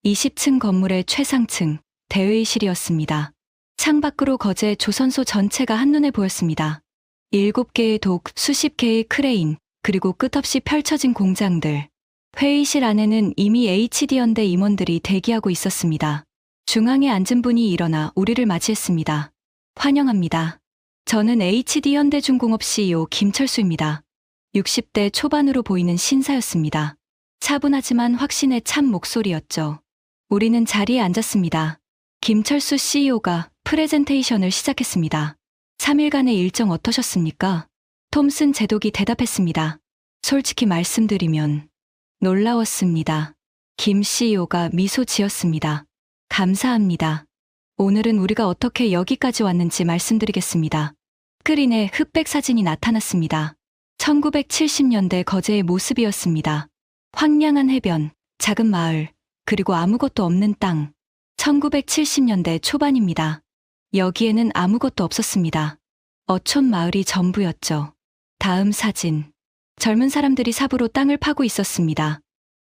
20층 건물의 최상층, 대회의실이었습니다. 창밖으로 거제 조선소 전체가 한눈에 보였습니다. 7개의 독, 수십 개의 크레인, 그리고 끝없이 펼쳐진 공장들. 회의실 안에는 이미 HD연대 임원들이 대기하고 있었습니다. 중앙에 앉은 분이 일어나 우리를 맞이했습니다. 환영합니다. 저는 HD현대중공업 CEO 김철수입니다. 60대 초반으로 보이는 신사였습니다. 차분하지만 확신에 찬 목소리였죠. 우리는 자리에 앉았습니다. 김철수 CEO가 프레젠테이션을 시작했습니다. 3일간의 일정 어떠셨습니까? 톰슨 제독이 대답했습니다. 솔직히 말씀드리면 놀라웠습니다. 김 CEO가 미소 지었습니다. 감사합니다. 오늘은 우리가 어떻게 여기까지 왔는지 말씀드리겠습니다. 스크린에 흑백 사진이 나타났습니다. 1970년대 거제의 모습이었습니다. 황량한 해변, 작은 마을, 그리고 아무것도 없는 땅. 1970년대 초반입니다. 여기에는 아무것도 없었습니다. 어촌 마을이 전부였죠. 다음 사진. 젊은 사람들이 삽으로 땅을 파고 있었습니다.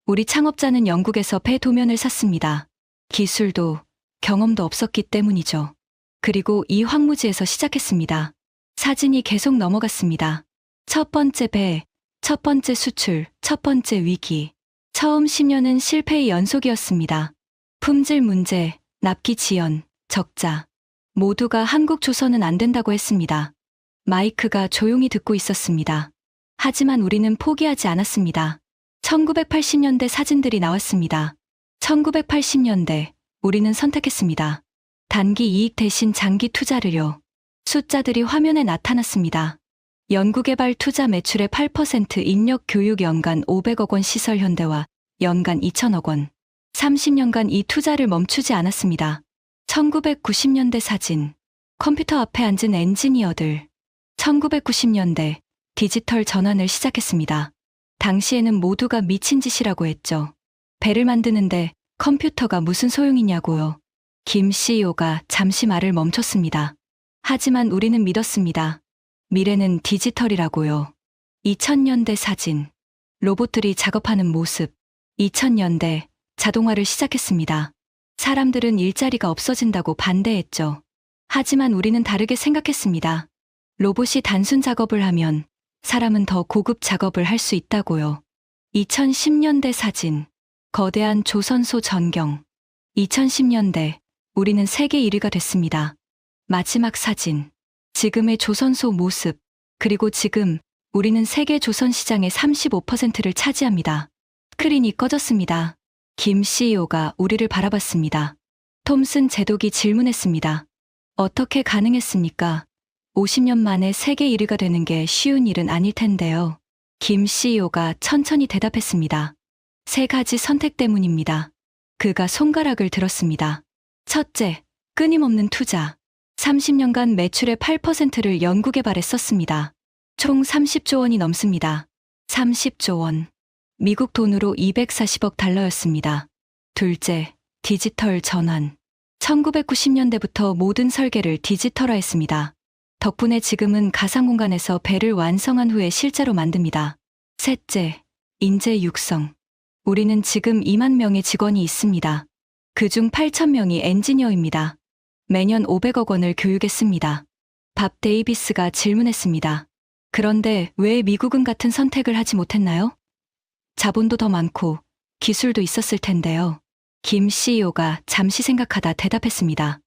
우리 창업자는 영국에서 배 도면을 샀습니다. 기술도 경험도 없었기 때문이죠. 그리고 이 황무지에서 시작했습니다. 사진이 계속 넘어갔습니다. 첫 번째 배, 첫 번째 수출, 첫 번째 위기. 처음 10년은 실패의 연속이었습니다. 품질 문제, 납기 지연, 적자. 모두가 한국 조선은 안 된다고 했습니다. 마이크가 조용히 듣고 있었습니다. 하지만 우리는 포기하지 않았습니다. 1980년대 사진들이 나왔습니다. 1980년대, 우리는 선택했습니다. 단기 이익 대신 장기 투자를요. 숫자들이 화면에 나타났습니다. 연구개발 투자 매출의 8%, 인력 교육 연간 500억 원, 시설 현대화 연간 2천억 원. 30년간 이 투자를 멈추지 않았습니다. 1990년대 사진. 컴퓨터 앞에 앉은 엔지니어들. 1990년대 디지털 전환을 시작했습니다. 당시에는 모두가 미친 짓이라고 했죠. 배를 만드는데 컴퓨터가 무슨 소용이냐고요. 김 CEO가 잠시 말을 멈췄습니다. 하지만 우리는 믿었습니다. 미래는 디지털이라고요. 2000년대 사진. 로봇들이 작업하는 모습. 2000년대 자동화를 시작했습니다. 사람들은 일자리가 없어진다고 반대했죠. 하지만 우리는 다르게 생각했습니다. 로봇이 단순 작업을 하면 사람은 더 고급 작업을 할 수 있다고요. 2010년대 사진. 거대한 조선소 전경. 2010년대 우리는 세계 1위가 됐습니다. 마지막 사진. 지금의 조선소 모습. 그리고 지금 우리는 세계 조선 시장의 35%를 차지합니다. 스크린이 꺼졌습니다. 김 CEO가 우리를 바라봤습니다. 톰슨 제독이 질문했습니다. 어떻게 가능했습니까? 50년 만에 세계 1위가 되는 게 쉬운 일은 아닐 텐데요. 김 CEO가 천천히 대답했습니다. 3가지 선택 때문입니다. 그가 손가락을 들었습니다. 첫째, 끊임없는 투자. 30년간 매출의 8%를 연구개발에 썼습니다. 총 30조 원이 넘습니다. 30조 원. 미국 돈으로 240억 달러였습니다. 둘째, 디지털 전환. 1990년대부터 모든 설계를 디지털화했습니다. 덕분에 지금은 가상공간에서 배를 완성한 후에 실제로 만듭니다. 셋째, 인재 육성. 우리는 지금 2만 명의 직원이 있습니다. 그중 8천 명이 엔지니어입니다. 매년 500억 원을 교육했습니다. 밥 데이비스가 질문했습니다. 그런데 왜 미국은 같은 선택을 하지 못했나요? 자본도 더 많고 기술도 있었을 텐데요. 김 CEO가 잠시 생각하다 대답했습니다.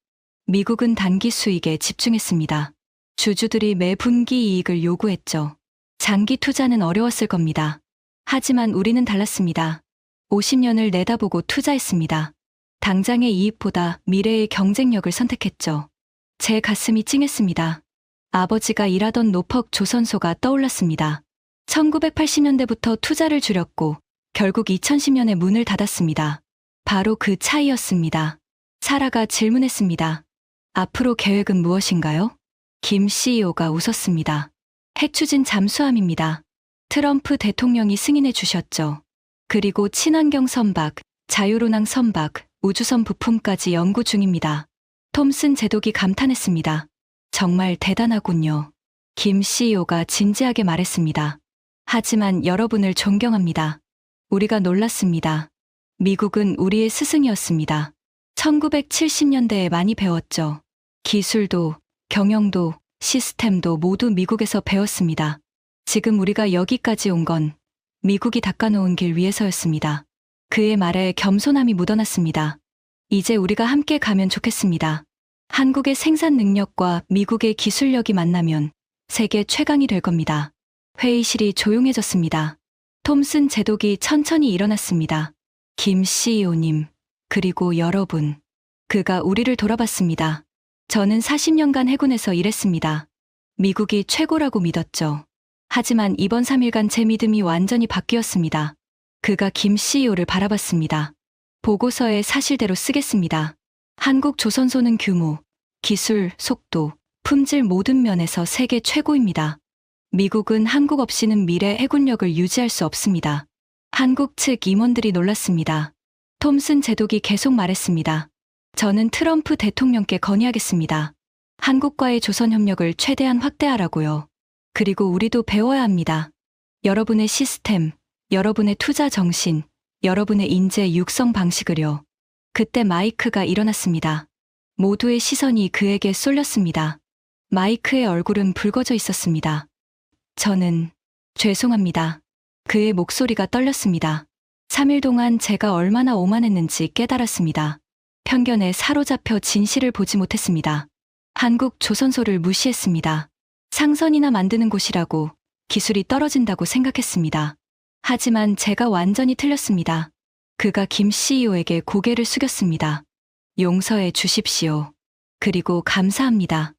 미국은 단기 수익에 집중했습니다. 주주들이 매 분기 이익을 요구했죠. 장기 투자는 어려웠을 겁니다. 하지만 우리는 달랐습니다. 50년을 내다보고 투자했습니다. 당장의 이익보다 미래의 경쟁력을 선택했죠. 제 가슴이 찡했습니다. 아버지가 일하던 노퍽 조선소가 떠올랐습니다. 1980년대부터 투자를 줄였고 결국 2010년에 문을 닫았습니다. 바로 그 차이였습니다. 사라가 질문했습니다. 앞으로 계획은 무엇인가요? 김 CEO가 웃었습니다. 핵추진 잠수함입니다. 트럼프 대통령이 승인해 주셨죠. 그리고 친환경 선박, 자율운항 선박, 우주선 부품까지 연구 중입니다. 톰슨 제독이 감탄했습니다. 정말 대단하군요. 김 CEO가 진지하게 말했습니다. 하지만 여러분을 존경합니다. 우리가 놀랐습니다. 미국은 우리의 스승이었습니다. 1970년대에 많이 배웠죠. 기술도, 경영도, 시스템도 모두 미국에서 배웠습니다. 지금 우리가 여기까지 온 건 미국이 닦아놓은 길 위에서였습니다. 그의 말에 겸손함이 묻어났습니다. 이제 우리가 함께 가면 좋겠습니다. 한국의 생산 능력과 미국의 기술력이 만나면 세계 최강이 될 겁니다. 회의실이 조용해졌습니다. 톰슨 제독이 천천히 일어났습니다. 김 CEO님, 그리고 여러분. 그가 우리를 돌아봤습니다. 저는 40년간 해군에서 일했습니다. 미국이 최고라고 믿었죠. 하지만 이번 3일간 제 믿음이 완전히 바뀌었습니다. 그가 김 CEO를 바라봤습니다. 보고서에 사실대로 쓰겠습니다. 한국 조선소는 규모, 기술, 속도, 품질 모든 면에서 세계 최고입니다. 미국은 한국 없이는 미래 해군력을 유지할 수 없습니다. 한국 측 임원들이 놀랐습니다. 톰슨 제독이 계속 말했습니다. 저는 트럼프 대통령께 건의하겠습니다. 한국과의 조선 협력을 최대한 확대하라고요. 그리고 우리도 배워야 합니다. 여러분의 시스템, 여러분의 투자 정신, 여러분의 인재 육성 방식을요. 그때 마이크가 일어났습니다. 모두의 시선이 그에게 쏠렸습니다. 마이크의 얼굴은 붉어져 있었습니다. 저는 죄송합니다. 그의 목소리가 떨렸습니다. 3일 동안 제가 얼마나 오만했는지 깨달았습니다. 편견에 사로잡혀 진실을 보지 못했습니다. 한국 조선소를 무시했습니다. 상선이나 만드는 곳이라고, 기술이 떨어진다고 생각했습니다. 하지만 제가 완전히 틀렸습니다. 그가 김 CEO에게 고개를 숙였습니다. 용서해 주십시오. 그리고 감사합니다.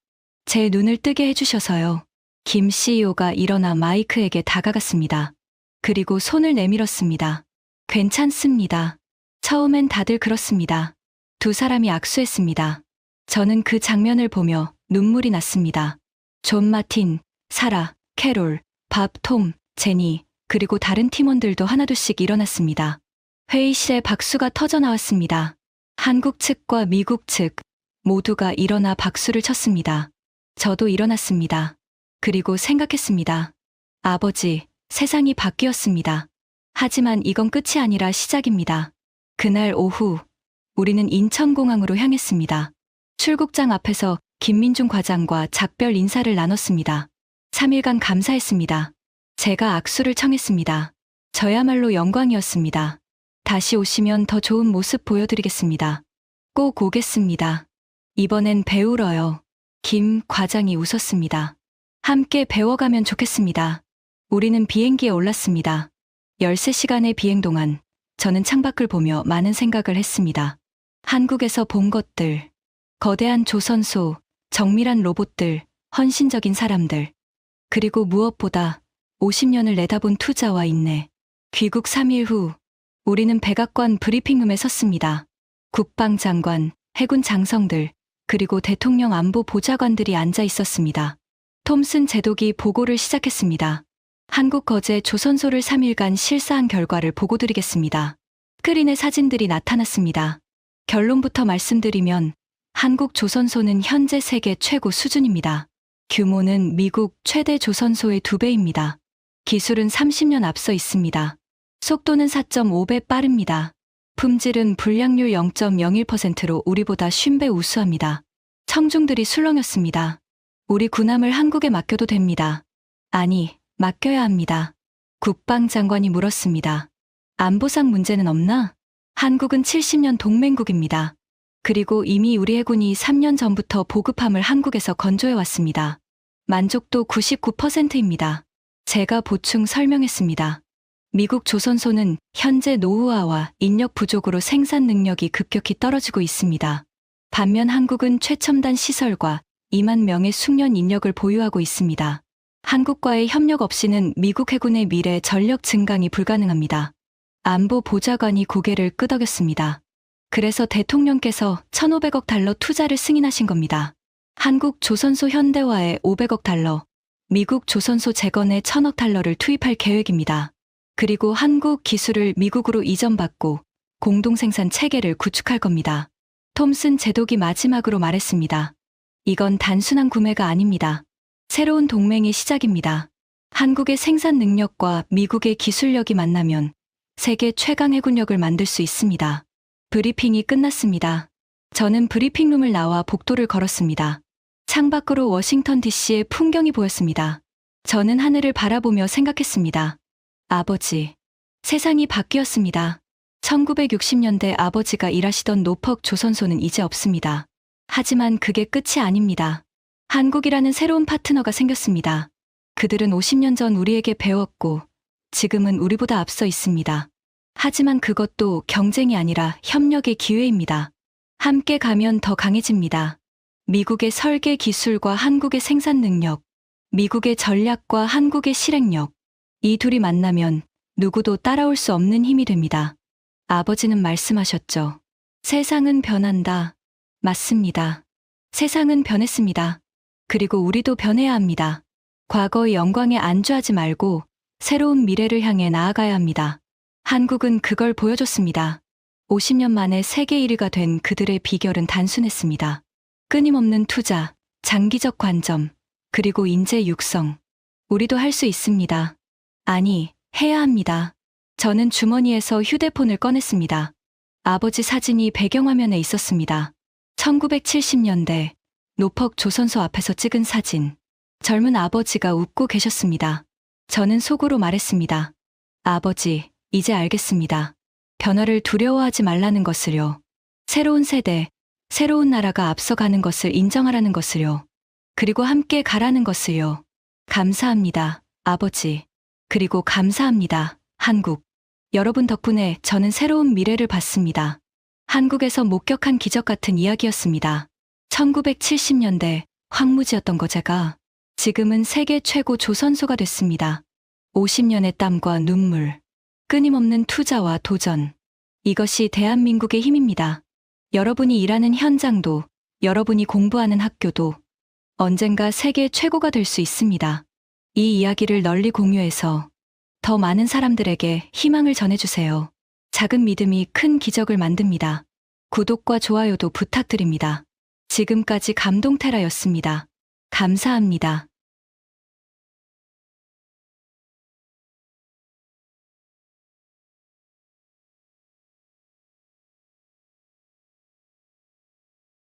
제 눈을 뜨게 해주셔서요. 김 CEO가 일어나 마이크에게 다가갔습니다. 그리고 손을 내밀었습니다. 괜찮습니다. 처음엔 다들 그렇습니다. 두 사람이 악수했습니다. 저는 그 장면을 보며 눈물이 났습니다. 존 마틴, 사라, 캐롤, 밥, 톰, 제니, 그리고 다른 팀원들도 하나둘씩 일어났습니다. 회의실에 박수가 터져 나왔습니다. 한국 측과 미국 측 모두가 일어나 박수를 쳤습니다. 저도 일어났습니다. 그리고 생각했습니다. 아버지, 세상이 바뀌었습니다. 하지만 이건 끝이 아니라 시작입니다. 그날 오후, 우리는 인천공항으로 향했습니다. 출국장 앞에서 김민중 과장과 작별 인사를 나눴습니다. 3일간 감사했습니다. 제가 악수를 청했습니다. 저야말로 영광이었습니다. 다시 오시면 더 좋은 모습 보여드리겠습니다. 꼭 오겠습니다. 이번엔 배우러요. 김 과장이 웃었습니다. 함께 배워가면 좋겠습니다. 우리는 비행기에 올랐습니다. 13시간의 비행 동안 저는 창밖을 보며 많은 생각을 했습니다. 한국에서 본 것들, 거대한 조선소, 정밀한 로봇들, 헌신적인 사람들, 그리고 무엇보다 50년을 내다본 투자와 인내. 귀국 3일 후, 우리는 백악관 브리핑룸에 섰습니다. 국방장관, 해군 장성들, 그리고 대통령 안보 보좌관들이 앉아 있었습니다. 톰슨 제독이 보고를 시작했습니다. 한국 거제 조선소를 3일간 실사한 결과를 보고드리겠습니다. 스크린에 사진들이 나타났습니다. 결론부터 말씀드리면 한국 조선소는 현재 세계 최고 수준입니다. 규모는 미국 최대 조선소의 2배입니다. 기술은 30년 앞서 있습니다. 속도는 4.5배 빠릅니다. 품질은 불량률 0.01%로 우리보다 50배 우수합니다. 청중들이 술렁였습니다. 우리 군함을 한국에 맡겨도 됩니다. 아니, 맡겨야 합니다. 국방장관이 물었습니다. 안보상 문제는 없나? 한국은 70년 동맹국입니다. 그리고 이미 우리 해군이 3년 전부터 보급함을 한국에서 건조해왔습니다. 만족도 99%입니다. 제가 보충 설명했습니다. 미국 조선소는 현재 노후화와 인력 부족으로 생산 능력이 급격히 떨어지고 있습니다. 반면 한국은 최첨단 시설과 2만 명의 숙련 인력을 보유하고 있습니다. 한국과의 협력 없이는 미국 해군의 미래 전력 증강이 불가능합니다. 안보 보좌관이 고개를 끄덕였습니다. 그래서 대통령께서 1,500억 달러 투자를 승인하신 겁니다. 한국 조선소 현대화에 500억 달러, 미국 조선소 재건에 1,000억 달러를 투입할 계획입니다. 그리고 한국 기술을 미국으로 이전받고 공동생산 체계를 구축할 겁니다. 톰슨 제독이 마지막으로 말했습니다. 이건 단순한 구매가 아닙니다. 새로운 동맹의 시작입니다. 한국의 생산 능력과 미국의 기술력이 만나면 세계 최강 해군력을 만들 수 있습니다. 브리핑이 끝났습니다. 저는 브리핑룸을 나와 복도를 걸었습니다. 창밖으로 워싱턴 DC의 풍경이 보였습니다. 저는 하늘을 바라보며 생각했습니다. 아버지, 세상이 바뀌었습니다. 1960년대 아버지가 일하시던 노퍽 조선소는 이제 없습니다. 하지만 그게 끝이 아닙니다. 한국이라는 새로운 파트너가 생겼습니다. 그들은 50년 전 우리에게 배웠고 지금은 우리보다 앞서 있습니다. 하지만 그것도 경쟁이 아니라 협력의 기회입니다. 함께 가면 더 강해집니다. 미국의 설계 기술과 한국의 생산 능력, 미국의 전략과 한국의 실행력, 이 둘이 만나면 누구도 따라올 수 없는 힘이 됩니다. 아버지는 말씀하셨죠. 세상은 변한다. 맞습니다. 세상은 변했습니다. 그리고 우리도 변해야 합니다. 과거의 영광에 안주하지 말고 새로운 미래를 향해 나아가야 합니다. 한국은 그걸 보여줬습니다. 50년 만에 세계 1위가 된 그들의 비결은 단순했습니다. 끊임없는 투자, 장기적 관점, 그리고 인재 육성. 우리도 할 수 있습니다. 아니, 해야 합니다. 저는 주머니에서 휴대폰을 꺼냈습니다. 아버지 사진이 배경화면에 있었습니다. 1970년대 노퍽 조선소 앞에서 찍은 사진. 젊은 아버지가 웃고 계셨습니다. 저는 속으로 말했습니다. 아버지, 이제 알겠습니다. 변화를 두려워하지 말라는 것을요. 새로운 세대, 새로운 나라가 앞서가는 것을 인정하라는 것을요. 그리고 함께 가라는 것을요. 감사합니다, 아버지. 그리고 감사합니다, 한국. 여러분 덕분에 저는 새로운 미래를 봤습니다. 한국에서 목격한 기적 같은 이야기였습니다. 1970년대 황무지였던 거 제가 지금은 세계 최고 조선소가 됐습니다. 50년의 땀과 눈물, 끊임없는 투자와 도전. 이것이 대한민국의 힘입니다. 여러분이 일하는 현장도, 여러분이 공부하는 학교도 언젠가 세계 최고가 될 수 있습니다. 이 이야기를 널리 공유해서 더 많은 사람들에게 희망을 전해주세요. 작은 믿음이 큰 기적을 만듭니다. 구독과 좋아요도 부탁드립니다. 지금까지 감동테라였습니다. 감사합니다.